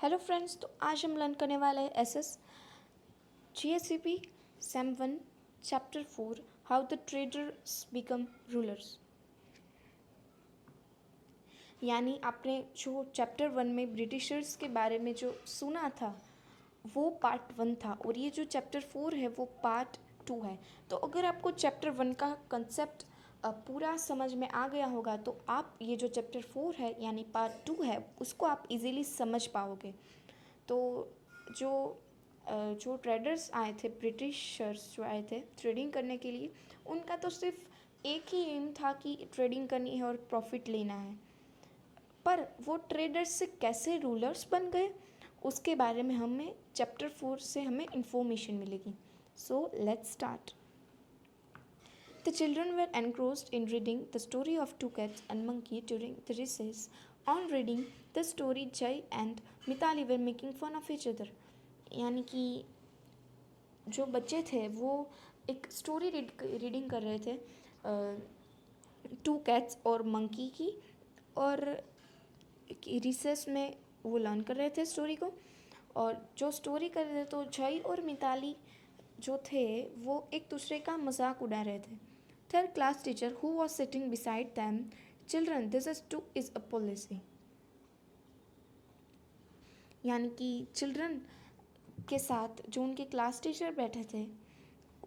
Hello friends, तो आज हम लर्न करने वाले हैं SS GSCP sem 1 chapter 4 how the traders become rulers. यानी आपने जो चैप्टर 1 में ब्रिटिशर्स के बारे में जो सुना था वो पार्ट 1 था और ये जो चैप्टर 4 है वो पार्ट 2 है। तो अगर आपको चैप्टर 1 का कंसेप्ट पूरा समझ में आ गया होगा तो आप ये जो चैप्टर 4 है यानी पार्ट 2 है उसको आप इजीली समझ पाओगे। तो जो जो ट्रेडर्स आए थे, ब्रिटिशर्स जो आए थे ट्रेडिंग करने के लिए, उनका तो सिर्फ एक ही एम था कि ट्रेडिंग करनी है और प्रॉफिट लेना है। पर वो ट्रेडर्स से कैसे रूलर्स बन गए उसके बारे में हमें चैप्टर 4 से हमें इंफॉर्मेशन मिलेगी। So let's start. The children were engrossed in reading the story of two cats and monkey during the recess. On reading the story, Jai and Mitali were making fun of each other. यानी कि जो बच्चे थे वो एक story reading कर रहे थे टू कैट्स और मंकी की, और रिसेस में वो लर्न कर रहे थे स्टोरी को। और जो स्टोरी कर रहे थे तो जय और मिताली जो थे वो एक दूसरे का मजाक उड़ा रहे थे। Third class teacher who was sitting beside them, children this is two is a policy. यानी कि चिल्ड्रन के साथ जो उनके क्लास टीचर बैठे थे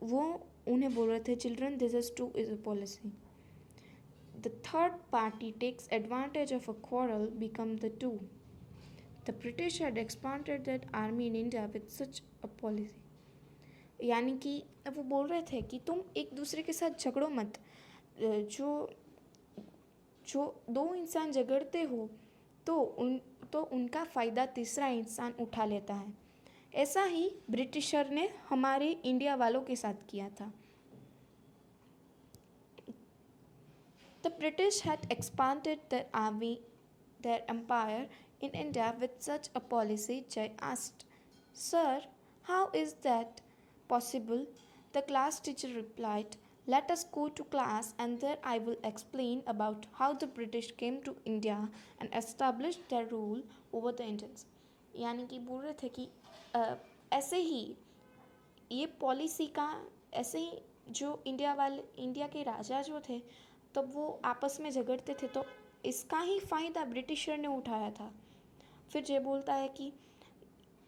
वो उन्हें बोल रहे थे, children this is two is a policy. The third party takes advantage of a quarrel become the two. The British had expanded that army in India with such a policy. यानी कि वो बोल रहे थे कि तुम एक दूसरे के साथ झगड़ो मत। जो जो दो इंसान झगड़ते हो तो उनका फ़ायदा तीसरा इंसान उठा लेता है। ऐसा ही ब्रिटिशर ने हमारे इंडिया वालों के साथ किया था। The British had expanded their empire in India with such a policy, Jay asked. Sir, how is that possible? The class teacher replied, let us go to class and there I will explain about how the British came to India and established their rule over the Indians. यानी कि बोल रहे थे कि ऐसे ही ये policy का ऐसे ही जो इंडिया के राजा जो थे तब वो आपस में झगड़ते थे तो इसका ही फ़ायदा ब्रिटिशर ने उठाया था। फिर जय बोलता है कि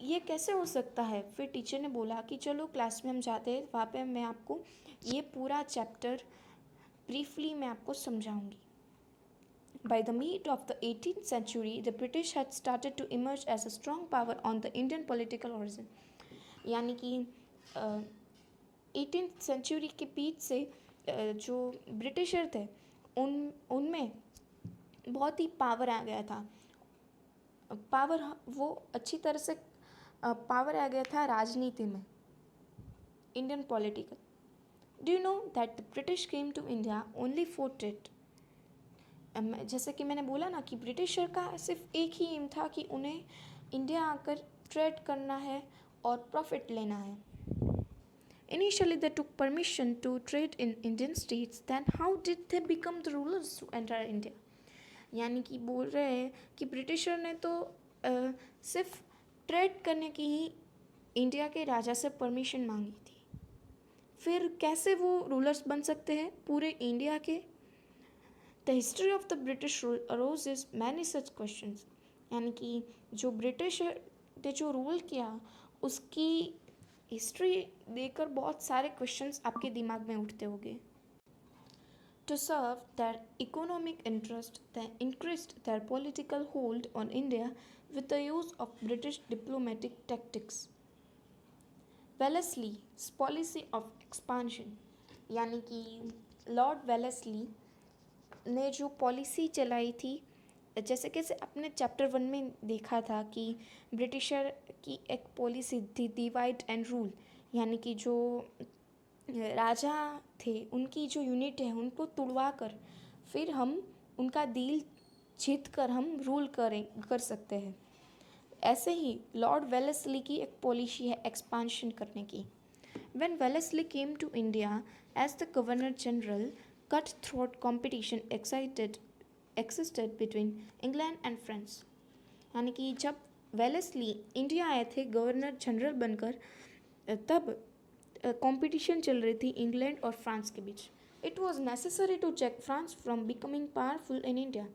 ये कैसे हो सकता है। फिर टीचर ने बोला कि चलो क्लास में हम जाते हैं, वहाँ पे मैं आपको ये पूरा चैप्टर ब्रीफली मैं आपको समझाऊंगी। By the mid of the 18th century, the British had started to emerge as a strong power on the Indian political horizon. यानी कि 18th सेंचुरी के बीच से जो ब्रिटिशर थे उनमें बहुत ही पावर आ गया था। पावर वो अच्छी तरह से पावर आ गया था राजनीति में, Indian political. Do you know that the British came to India only for trade. जैसे कि मैंने बोला ना कि ब्रिटिशर का सिर्फ एक ही एम था कि उन्हें इंडिया आकर ट्रेड करना है और प्रॉफिट लेना है। Initially, they took permission to trade in Indian states. Then, how did they become the rulers to enter India? यानी कि बोल रहे हैं कि ब्रिटिशर ने तो सिर्फ ट्रेड करने की ही इंडिया के राजा से परमिशन मांगी थी, फिर कैसे वो रूलर्स बन सकते हैं पूरे इंडिया के। The history of the British arouses many such questions. यानी कि जो ब्रिटिशर ने जो रूल किया उसकी हिस्ट्री देकर बहुत सारे क्वेश्चंस आपके दिमाग में उठते होंगे। To serve their economic interest, they increased their political hold on India with the use of British diplomatic tactics. वेलेस्ली's policy of expansion, यानी कि लॉर्ड वेलेस्ली ने जो पॉलिसी चलाई थी, जैसे कैसे अपने चैप्टर 1 में देखा था कि ब्रिटिशर की एक पॉलिसी थी डिवाइड एंड रूल। यानी कि जो राजा थे उनकी जो यूनिट है उनको तुड़वा कर फिर हम उनका दिल जीत कर हम रूल कर सकते हैं। ऐसे ही लॉर्ड वेलेस्ली की एक पॉलिसी है एक्सपांशन करने की। When Wellesley came to India as the Governor General, cutthroat competition existed between England and France. यानी कि जब वेलेस्ली इंडिया आए थे गवर्नर जनरल बनकर, तब कंपटीशन चल रही थी इंग्लैंड और फ्रांस के बीच. It was necessary to check France from becoming powerful in India.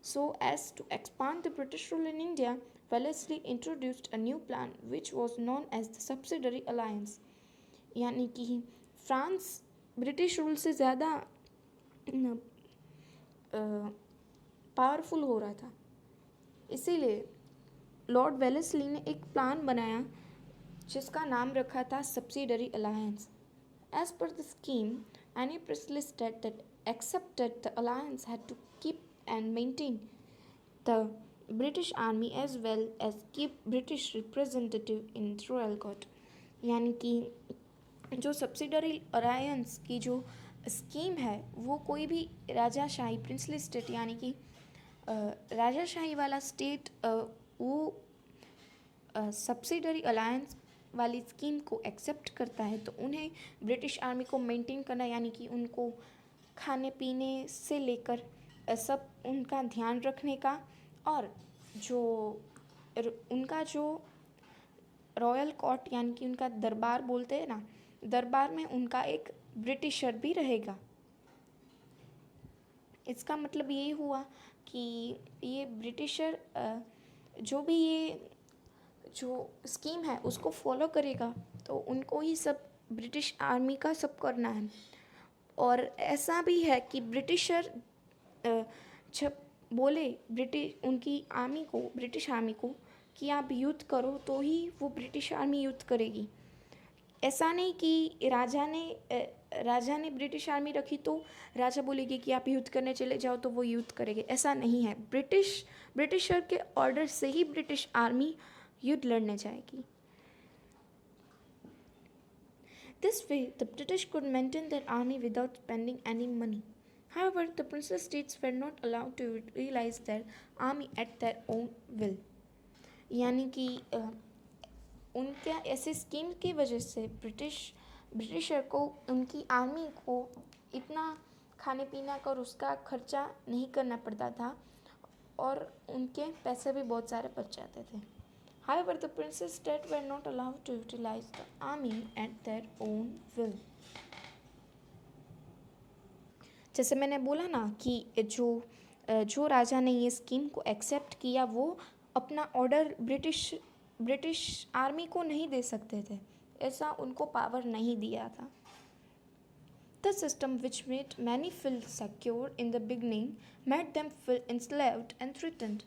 So as to expand the British rule in India, Wellesley introduced a new plan which was known as the Subsidiary Alliance. यानी कि France British rule से ज़्यादा powerful हो रहा था, इसीलिए Lord Wellesley ने एक प्लान बनाया जिसका नाम रखा था subsidiary alliance. As per the scheme, any princely state that accepted the alliance had to keep and maintain the British army as well as keep British representative in the royal court. यानी कि जो subsidiary alliance की जो scheme है वो कोई भी राजाशाही princely state यानी कि राजाशाही वाला स्टेट वो सब्सिडरी अलायंस वाली स्कीम को एक्सेप्ट करता है तो उन्हें ब्रिटिश आर्मी को मेंटेन करना यानी कि उनको खाने पीने से लेकर सब उनका ध्यान रखने का, और जो उनका जो रॉयल कोर्ट यानी कि उनका दरबार बोलते हैं ना, दरबार में उनका एक ब्रिटिशर भी रहेगा. इसका मतलब ये हुआ कि ये ब्रिटिशर जो भी ये जो स्कीम है उसको फॉलो करेगा तो उनको ही सब ब्रिटिश आर्मी का सब करना है. और ऐसा भी है कि ब्रिटिशर जब बोले उनकी आर्मी को, ब्रिटिश आर्मी को कि आप युद्ध करो तो ही वो ब्रिटिश आर्मी युद्ध करेगी. ऐसा नहीं कि राजा ने ब्रिटिश आर्मी रखी तो राजा बोलेगी कि आप युद्ध करने चले जाओ तो वो युद्ध करेगी. ऐसा नहीं है. ब्रिटिशर के ऑर्डर से ही ब्रिटिश आर्मी युद्ध लड़ने जाएगी. This way, the British could maintain their army without spending any money. However, the princess states were not allowed to utilize their army at their own will. यानी कि उनके ऐसे scheme की वजह से ब्रिटिशर को उनकी आर्मी को इतना खाने पीना का और उसका खर्चा नहीं करना पड़ता था और उनके पैसे भी बहुत सारे बच जाते थे. However, the princes state were not allowed to utilize the army at their own will. जैसे मैंने बोला ना कि जो राजा ने ये स्कीम को एक्सेप्ट किया वो अपना ऑर्डर ब्रिटिश आर्मी को नहीं दे सकते थे, ऐसा उनको पावर नहीं दिया था. The system which made many feel secure in the beginning made them feel enslaved and threatened.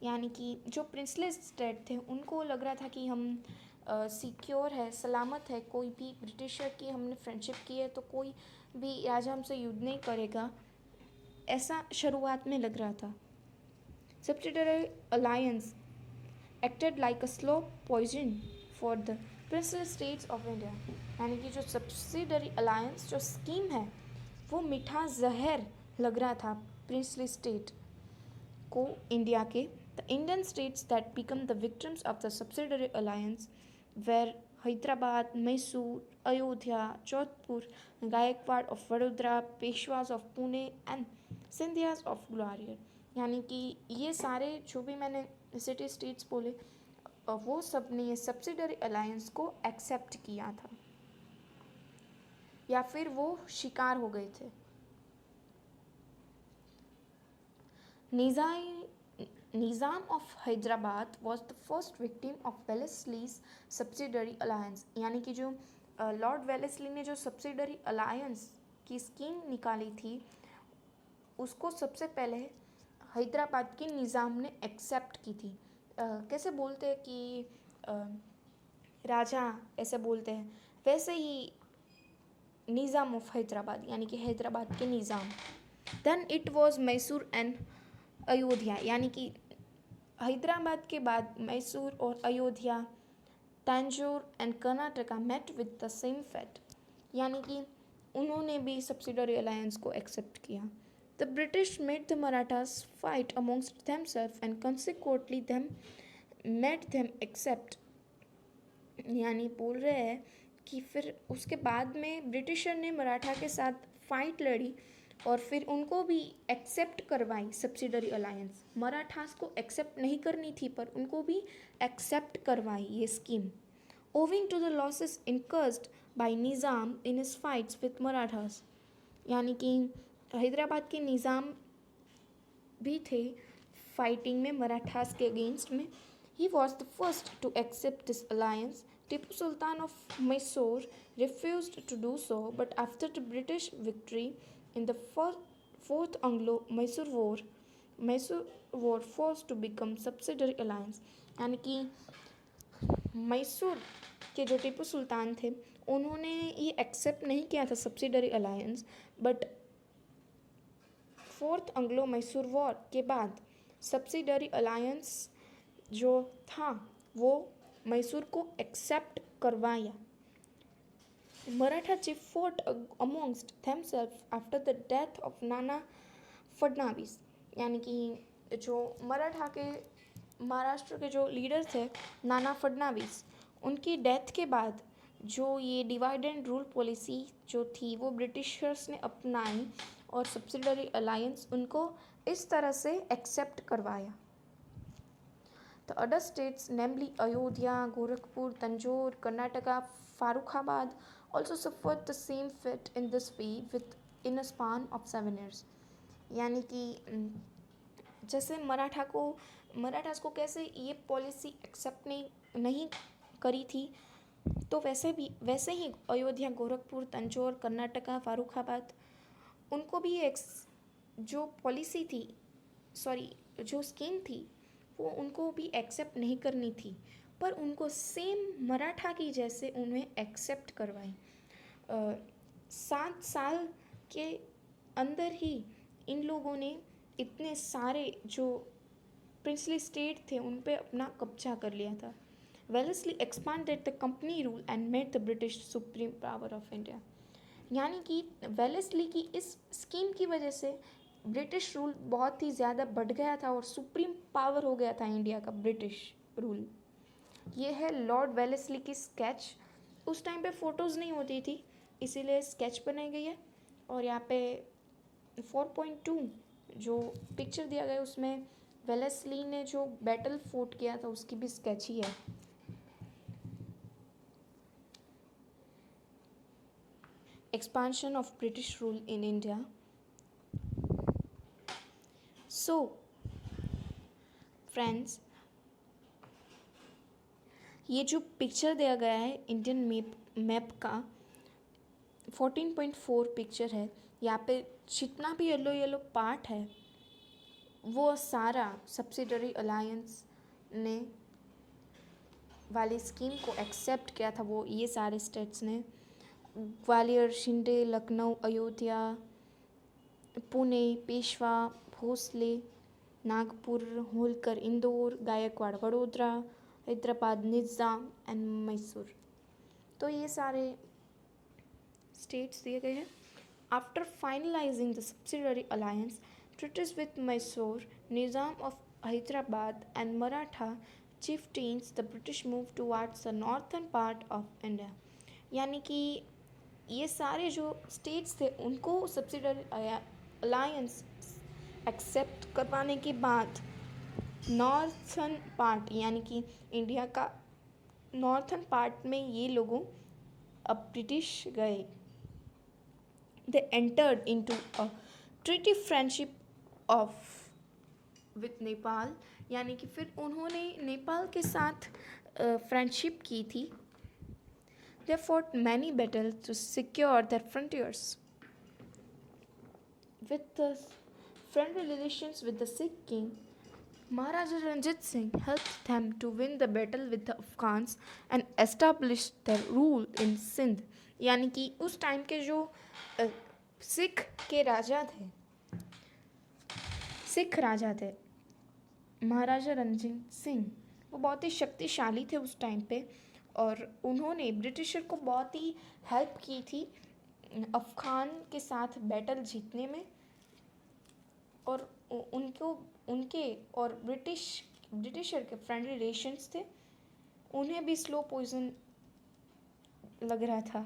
यानी कि जो प्रिंसलेस स्टेट थे उनको लग रहा था कि हम सिक्योर है, सलामत है, कोई भी ब्रिटिशर की हमने फ्रेंडशिप की है तो कोई भी राजा हमसे युद्ध नहीं करेगा, ऐसा शुरुआत में लग रहा था. Subsidiary alliance acted like a slow poison for the princely states of India. यानी कि जो सब्सिडरी अलायंस जो स्कीम है वो मीठा जहर लग रहा था प्रिंसली स्टेट को इंडिया के. The Indian states that become the victims of the subsidiary alliance were Hyderabad, Mysore, Ayodhya, Jodhpur, Gaikwad of Vadodara, Peshwas of Pune and Sindhyas of Gwalior. यानी कि ये सारे जो भी मैंने सिटी स्टेट्स बोले वो सब ने ये सब्सिडरी अलायंस को एक्सेप्ट किया था या फिर वो शिकार हो गए थे. Nizam of Hyderabad was the first victim of Wellesley's subsidiary alliance. यानी कि जो लॉर्ड वेलेस्ली ने जो सब्सिडरी अलायंस की स्कीम निकाली थी उसको सबसे पहले हैदराबाद के निज़ाम ने एक्सेप्ट की थी. कैसे बोलते हैं कि राजा ऐसे बोलते हैं, वैसे ही निज़ाम ऑफ हैदराबाद यानी कि हैदराबाद के Nizam. Then it was Mysore and Ayodhya. यानी कि हैदराबाद के बाद मैसूर और Ayodhya, Tanjore and Karnataka met with the same fate. यानी कि उन्होंने भी सब्सिडरी अलायंस को एक्सेप्ट किया. The British made the Marathas fight amongst themself and consequently them made them accept. यानी बोल रहे हैं कि फिर उसके बाद में ब्रिटिशर ने मराठा के साथ फाइट लड़ी और फिर उनको भी एक्सेप्ट करवाई सब्सिडरी अलायंस। मराठास को एक्सेप्ट नहीं करनी थी पर उनको भी एक्सेप्ट करवाई ये scheme. Owing to the losses incurred by Nizam in his fights with Marathas, यानी कि हैदराबाद के निज़ाम भी थे फाइटिंग में मराठास के अगेंस्ट में। He was the first to accept this alliance. Tipu Sultan of Mysore refused to do so, but after the British victory in the Fourth Anglo-Mysore War, Mysore war forced to become subsidiary alliance, यानी कि मैसूर के जो टीपू सुल्तान थे उन्होंने ये accept नहीं किया था subsidiary alliance, but fourth Anglo Mysore war के बाद सब्सिडरी अलायंस जो था वो मैसूर को एक्सेप्ट करवाया। Maratha chief fought amongst themselves after the death of नाना फडनाविस, यानी कि जो मराठा के महाराष्ट्र के जो लीडर थे नाना फडनाविस, उनकी डेथ के बाद जो ये डिवाइड एंड रूल पॉलिसी जो थी वो ब्रिटिशर्स ने अपनाई और सब्सिडरी अलायंस उनको इस तरह से एक्सेप्ट करवाया। The other states, namely Ayodhya, Gorakhpur, Tanjore, Karnataka, Farrukhabad, also suffered the same fate in this way in a span of 7 years. यानी कि जैसे मराठास को कैसे ये पॉलिसी एक्सेप्ट नहीं करी थी, तो वैसे ही अयोध्या, गोरखपुर, तंजौर, कर्नाटका, फारुखाबाद, उनको भी जो पॉलिसी थी, जो स्कीम थी वो उनको भी एक्सेप्ट नहीं करनी थी, पर उनको सेम मराठा की जैसे उन्हें एक्सेप्ट करवाई। 7 साल के अंदर ही इन लोगों ने इतने सारे जो प्रिंसली स्टेट थे उन पे अपना कब्जा कर लिया था। Wellesley expanded the company rule and made the British supreme power of India, यानी कि वेलेस्ली की इस स्कीम की वजह से ब्रिटिश रूल बहुत ही ज़्यादा बढ़ गया था और सुप्रीम पावर हो गया था इंडिया का ब्रिटिश रूल। ये है लॉर्ड वेलेस्ली की स्केच। उस टाइम पे फ़ोटोज़ नहीं होती थी इसीलिए स्केच बनाई गई है, और यहाँ पे 4.2 जो पिक्चर दिया गया उसमें वेलेस्ली ने जो बैटल फोर्ट किया था उसकी भी स्केच ही है। Expansion of British rule in India. So friends, ये जो पिक्चर दिया गया है इंडियन मैप का 14.4 पिक्चर है, यहाँ पे जितना भी येलो पार्ट है वो सारा सब्सिडरी अलायंस ने वाली स्कीम को एक्सेप्ट किया था। वो ये सारे स्टेट्स ने ग्वालियर, शिंदे, लखनऊ, अयोध्या, पुणे, पेशवा, भोसले, नागपुर, होलकर, इंदौर, गायकवाड़, वडोदरा, हैदराबाद, निज़ाम एंड मैसूर। तो ये सारे स्टेट्स दिए गए हैं। After finalising the subsidiary alliance treaties with Mysore, Nizam of Hyderabad and Maratha chieftains, the British moved towards the northern part of India, यानी कि ये सारे जो स्टेट्स थे उनको सब्सिडरी अलायंस एक्सेप्ट करवाने के बाद नॉर्थन पार्ट यानी कि इंडिया का नॉर्थन पार्ट में ये लोगों अब ब्रिटिश गए। They entered into a treaty friendship with Nepal, यानी कि फिर उन्होंने नेपाल के साथ फ्रेंडशिप की थी। They fought many battle to secure their frontiers with the friendly relations with the Sikh king. Maharaja Ranjit Singh helped them to win the battle with the Afghans and established their rule in Sindh, यानी कि उस time के जो सिख राजा थे महाराजा रंजीत सिंह, वो बहुत ही शक्तिशाली थे उस टाइम पे और उन्होंने ब्रिटिशर को बहुत ही हेल्प की थी अफ़गान के साथ बैटल जीतने में, और उनके और ब्रिटिशर के फ्रेंडली रिलेशंस थे। उन्हें भी स्लो पॉइजन लग रहा था।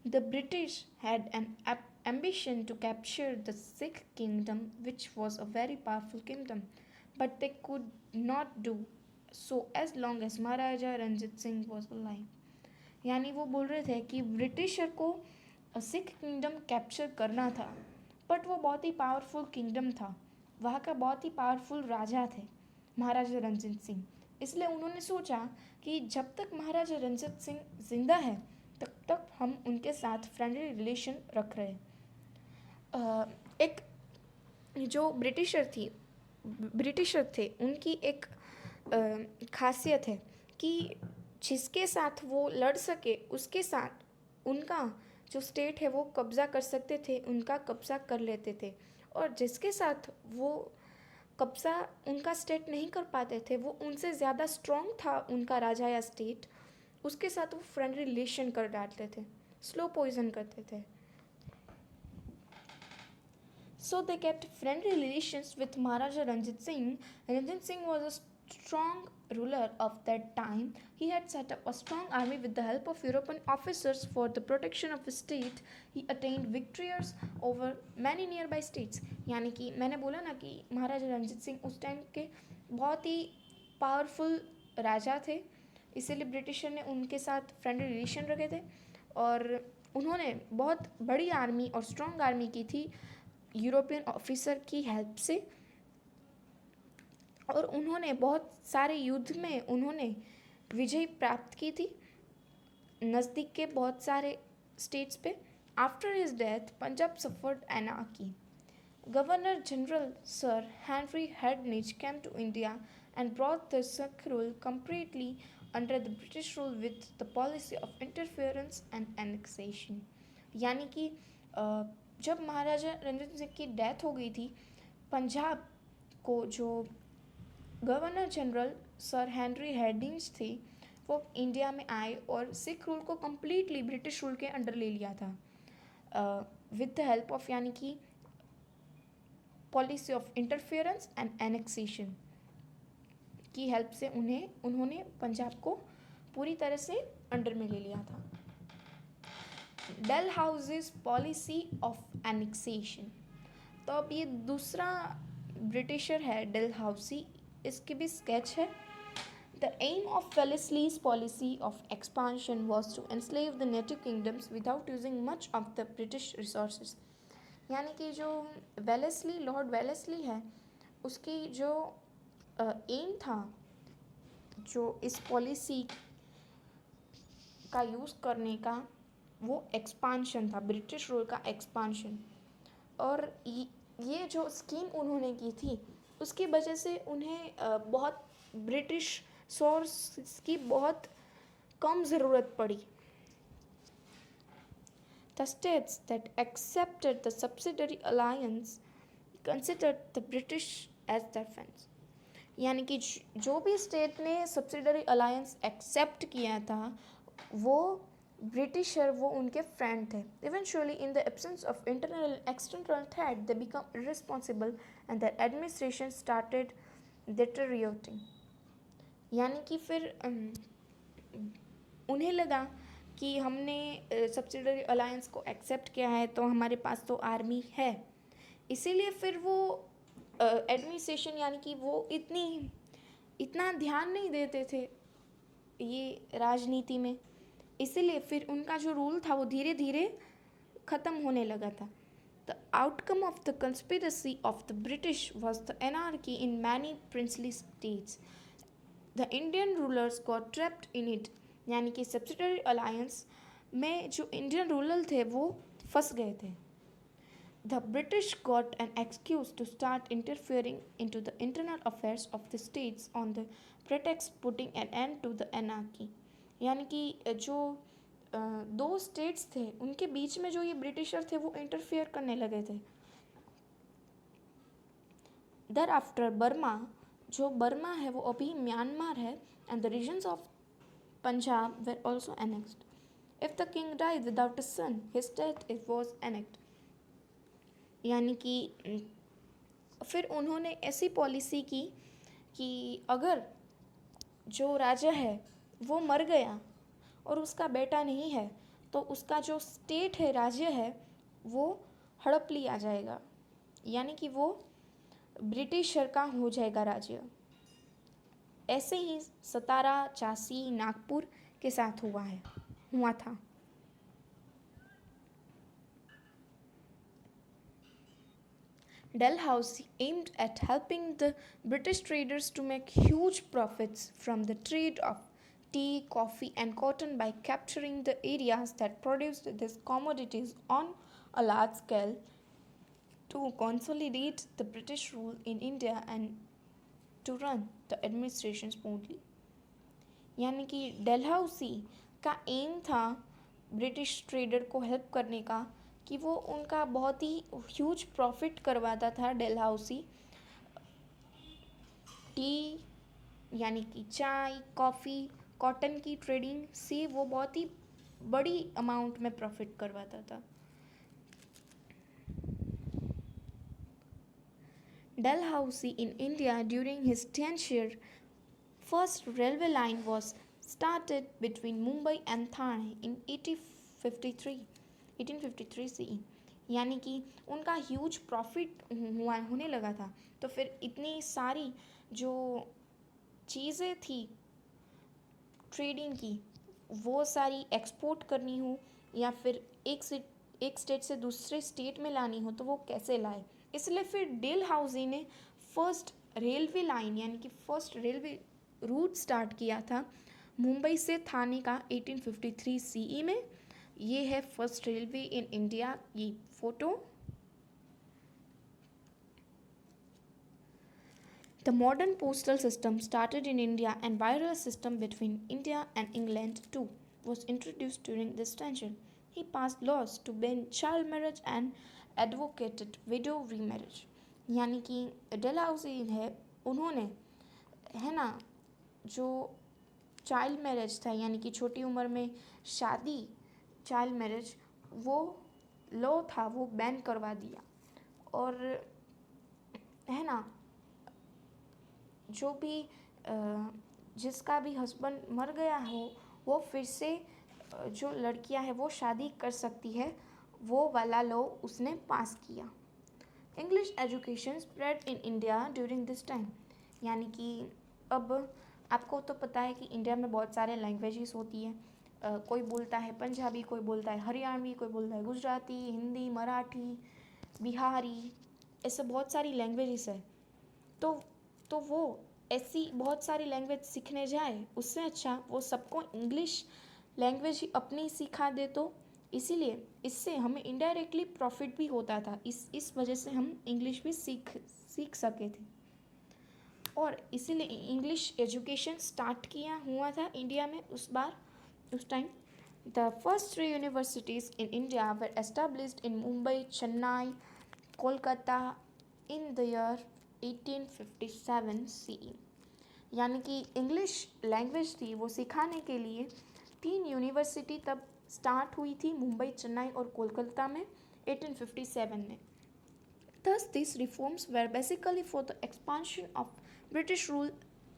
The British had an ambition to capture the Sikh kingdom, which was a very powerful kingdom, but they could not do so as long as Maharaja Ranjit Singh was alive. यानी वो बोल रहे थे कि britisher को Sikh kingdom capture करना था, but वो बहुत ही पावरफुल किंगडम था, वहाँ का बहुत ही पावरफुल राजा थे महाराजा रंजीत सिंह। इसलिए उन्होंने सोचा कि जब तक महाराजा रंजीत सिंह जिंदा है तब तक हम उनके साथ फ्रेंडली रिलेशन रख रहे हैं। एक जो ब्रिटिशर थे उनकी एक खासियत है कि जिसके साथ वो लड़ सके उसके साथ उनका जो स्टेट है वो कब्ज़ा कर सकते थे, उनका कब्ज़ा कर लेते थे, और जिसके साथ वो कब्ज़ा उनका स्टेट नहीं कर पाते थे, वो उनसे ज़्यादा स्ट्रॉन्ग था उनका राजा या स्टेट, उसके साथ वो फ्रेंडली रिलेशन कर डालते थे, स्लो पॉइजन करते थे। So they kept friendly relations with Maharaja Ranjit Singh. Ranjit Singh was a strong ruler of that time. He had set up a strong army with the help of European officers for the protection of his state. He attained victories over many nearby states. यानी कि मैंने बोला ना कि महाराजा रंजीत सिंह उस time के बहुत ही powerful राजा थे, इसीलिए ब्रिटिशर ने उनके साथ फ्रेंडली रिलेशन रखे थे और उन्होंने बहुत बड़ी आर्मी और स्ट्रॉन्ग आर्मी की थी यूरोपियन ऑफिसर की हेल्प से, और उन्होंने बहुत सारे युद्ध में उन्होंने विजय प्राप्त की थी नज़दीक के बहुत सारे स्टेट्स पे। After his death Punjab suffered anarchy. Governor general sir Henry Hardinge came to India and brought the Sikh rule completely under the British rule with the policy of interference and annexation. यानी कि जब महाराजा रंजीत सिंह की death हो गई थी, पंजाब को जो governor general sir Henry headings थे वो इंडिया में आए और सिख रूल को कम्प्लीटली ब्रिटिश रूल के अंडर ले लिया था विद द हेल्प ऑफ यानी कि policy of interference and annexation की हेल्प से उन्होंने पंजाब को पूरी तरह से अंडर में ले लिया था। डलहाउसीज पॉलिसी ऑफ एनेक्सेशन, तो अब ये दूसरा ब्रिटिशर है डलहाउसी, इसकी भी स्केच है। The aim of Wellesley's policy of expansion was to enslave the native kingdoms without using much of the British resources. यानी कि जो लॉर्ड वेलेस्ली है उसकी जो एम था जो इस पॉलिसी का यूज़ करने का वो एक्सपांशन था, ब्रिटिश रूल का एक्सपांशन, और ये जो स्कीम उन्होंने की थी उसकी वजह से उन्हें बहुत ब्रिटिश सोर्स की बहुत कम ज़रूरत पड़ी। The states that accepted the subsidiary alliance considered the British as their friends. यानी कि जो भी स्टेट ने सब्सिडरी अलायंस एक्सेप्ट किया था वो ब्रिटिशर वो उनके फ्रेंड थे। Eventually in the absence of internal external threat they become irresponsible and the administration started deteriorating. यानी कि फिर उन्हें लगा कि हमने सब्सिडरी अलायंस को एक्सेप्ट किया है तो हमारे पास तो आर्मी है, इसीलिए फिर वो एडमिनिस्ट्रेशन यानी कि वो इतना ध्यान नहीं देते थे ये राजनीति में, इसीलिए फिर उनका जो रूल था वो धीरे धीरे ख़त्म होने लगा था। The outcome of the conspiracy of the British was the anarchy in many princely states. The Indian rulers got trapped in it, यानी कि सब्सिडरी अलायंस में जो इंडियन रूलर थे वो फंस गए थे। The British got an excuse to start interfering into the internal affairs of the states on the pretext putting an end to the anarchy. यानी कि जो दो स्टेट्स थे उनके बीच में जो ये ब्रिटिशर थे वो इंटरफेयर करने लगे थे। Thereafter बर्मा, जो बर्मा है वो अभी म्यांमार है, and the regions of Punjab were also annexed. If the king died without a son, his state was annexed. यानी कि फिर उन्होंने ऐसी पॉलिसी की कि अगर जो राजा है वो मर गया और उसका बेटा नहीं है तो उसका जो स्टेट है, राज्य है, वो हड़प लिया जाएगा, यानी कि वो ब्रिटिशर का हो जाएगा राज्य। ऐसे ही सतारा, झांसी, नागपुर के साथ हुआ था। Dalhousie aimed at helping the British traders to make huge profits from the trade of tea, coffee, and cotton by capturing the areas that produced these commodities on a large scale to consolidate the British rule in India and to run the administration smoothly. यानी कि Dalhousie का M था British trader को help करने का कि वो उनका बहुत ही ह्यूज प्रॉफिट करवाता था। डेलहाउसी टी यानी कि चाय, कॉफ़ी, कॉटन की ट्रेडिंग से वो बहुत ही बड़ी अमाउंट में प्रॉफिट करवाता था। Dalhousie in India during his tenure, first railway line was started between Mumbai and Thane in 1853 CE, यानी कि उनका ह्यूज प्रॉफिट होने लगा था। तो फिर इतनी सारी जो चीज़ें थी ट्रेडिंग की, वो सारी एक्सपोर्ट करनी हो या फिर एक स्टेट से दूसरे स्टेट में लानी हो तो वो कैसे लाए। इसलिए फिर डेलहाउसी ने फर्स्ट रेलवे लाइन यानी कि फर्स्ट रेलवे रूट स्टार्ट किया था मुंबई से थाने का 1853 सीई में। ये है फर्स्ट रेलवे इन इंडिया की photo. The modern postal system started in India and wireless system between India and England too was introduced during this tenure. He passed laws to ban child marriage and advocated widow remarriage. यानी कि Dalhousie है, उन्होंने है ना जो child marriage था यानी कि छोटी उम्र में शादी, चाइल्ड मैरिज, वो लॉ था वो बैन करवा दिया। और है ना जो भी जिसका भी हस्बैंड मर गया हो वो फिर से जो लड़कियां हैं वो शादी कर सकती है, वो वाला लॉ उसने पास किया। English education spread in India during this time, यानी कि अब आपको तो पता है कि इंडिया में बहुत सारे लैंग्वेजेस होती है। कोई बोलता है पंजाबी, कोई बोलता है हरियाणवी, कोई बोलता है गुजराती, हिंदी, मराठी, बिहारी, ऐसे बहुत सारी लैंग्वेजेस है। तो वो ऐसी बहुत सारी लैंग्वेज सीखने जाए उससे अच्छा वो सबको इंग्लिश लैंग्वेज ही अपनी सिखा दे। तो इसीलिए इससे हमें इनडायरेक्टली प्रॉफिट भी होता था। इस वजह से हम इंग्लिश भी सीख सके थे और इसीलिए इंग्लिश एजुकेशन स्टार्ट किया हुआ था इंडिया में उस time. The first 3 universities in India were established in Mumbai, Chennai, Kolkata in the year 1857 CE, यानी कि इंग्लिश लैंग्वेज थी वो सिखाने के लिए 3 यूनिवर्सिटी तब स्टार्ट हुई थी मुंबई, चेन्नई और कोलकाता में 1857 में। Thus these reforms were basically for the expansion of British rule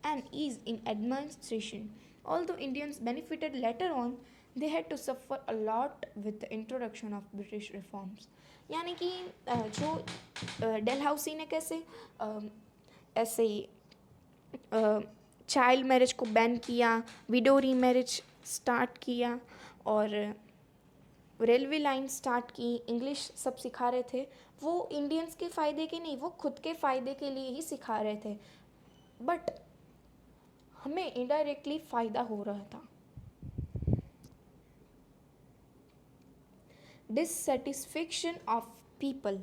and ease in administration. Although Indians benefited later on, they had to suffer a lot with the introduction of British reforms. यानी कि जो Dalhousie ने कैसे ऐसे child marriage को ban किया, window remarriage start किया और रेलवे लाइन स्टार्ट की, इंग्लिश सब सिखा रहे थे, वो इंडियंस के फ़ायदे के नहीं, वो खुद के फ़ायदे के लिए ही सिखा रहे थे, बट हमें इनडायरेक्टली फ़ायदा हो रहा था। Dissatisfaction of people.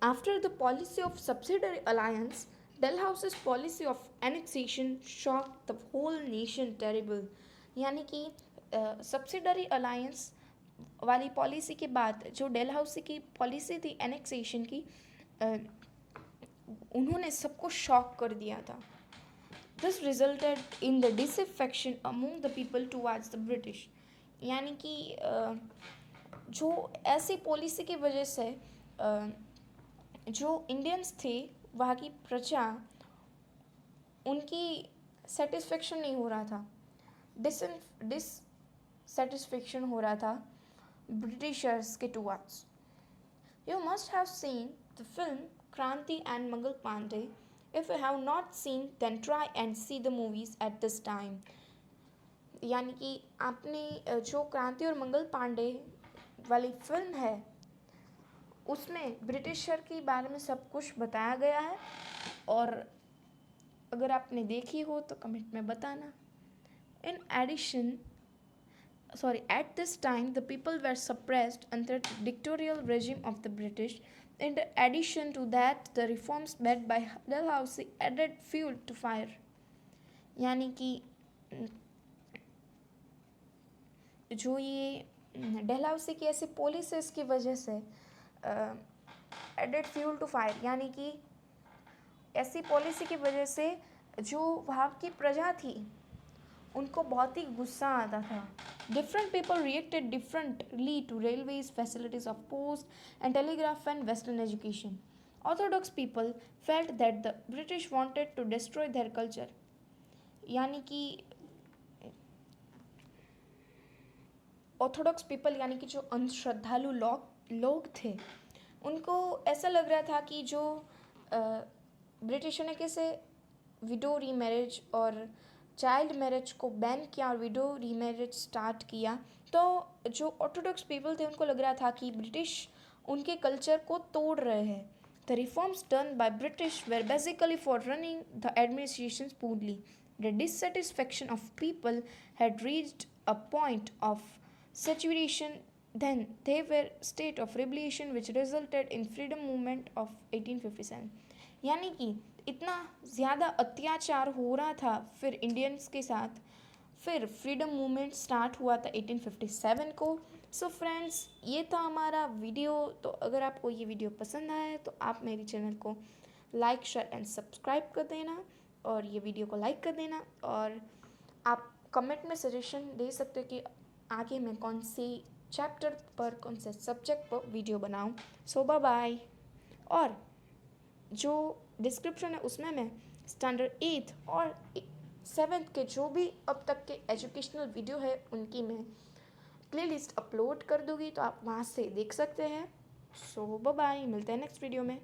After the policy of subsidiary alliance, Dalhousie's policy of annexation shocked the whole nation terrible. यानी कि सब्सिडरी अलायंस वाली पॉलिसी के बाद जो डेलहाउसी की पॉलिसी थी एनेक्सेशन की, उन्होंने सबको शॉक कर दिया था। This resulted in the disaffection among the people towards the British, यानी कि जो ऐसी पॉलिसी की वजह से जो इंडियंस थे वहाँ की प्रजा, उनकी सेटिस्फेक्शन नहीं हो रहा था, डिससेटिस्फेक्शन हो रहा था ब्रिटिशर्स के towards. You must have seen the film Kranti and Mangal Pandey. If you have not seen, then try and see the movies at this time. यानी कि आपने जो क्रांति और मंगल पांडे वाली फिल्म है उसमें ब्रिटिशर के बारे में सब कुछ बताया गया है, और अगर आपने देखी हो तो कमेंट में बताना. In addition, at this time the people were suppressed under the dictatorial regime of the British. In addition to that, the reforms led by Dalhousie added fuel to fire. यानी कि जो ये डलहौसी की ऐसी policies की वजह से added fuel to fire, यानी कि ऐसी पॉलिसी की वजह से जो वहाँ की प्रजा थी उनको बहुत ही गुस्सा आता था. Different people reacted differently to railways, facilities of post and telegraph and western education. Orthodox people felt that the British wanted to destroy their culture. यानी कि ऑर्थोडॉक्स पीपल यानी कि जो अंधश्रद्धालु लोग थे उनको ऐसा लग रहा था कि जो ब्रिटिशों ने कैसे विडो रीमैरिज और चाइल्ड मैरिज को बैन किया और विडो रीमैरिज स्टार्ट किया, तो जो ऑर्थोडॉक्स पीपल थे उनको लग रहा था कि ब्रिटिश उनके कल्चर को तोड़ रहे हैं. The reforms done by British were basically for running the administration smoothly. The dissatisfaction of people had reached a point of saturation. Then they were state of rebellion which resulted in freedom movement of 1857. यानी कि इतना ज़्यादा अत्याचार हो रहा था फिर Indians के साथ, फिर फ्रीडम मूवमेंट स्टार्ट हुआ था 1857 को. सो फ्रेंड्स, ये था हमारा वीडियो. तो अगर आपको ये वीडियो पसंद आया है तो आप मेरे चैनल को लाइक, शेयर एंड सब्सक्राइब कर देना, और ये वीडियो को लाइक कर देना, और आप कमेंट में सजेशन दे सकते हो कि आगे मैं कौन सी चैप्टर पर, कौन से सब्जेक्ट पर वीडियो बनाऊं. सो बाय बाय. और जो डिस्क्रिप्शन है उसमें मैं स्टैंडर्ड 8th और 7th के जो भी अब तक के एजुकेशनल वीडियो है उनकी मैं प्लेलिस्ट अपलोड कर दूँगी, तो आप वहाँ से देख सकते हैं. सो बाय बाय, मिलते हैं नेक्स्ट वीडियो में.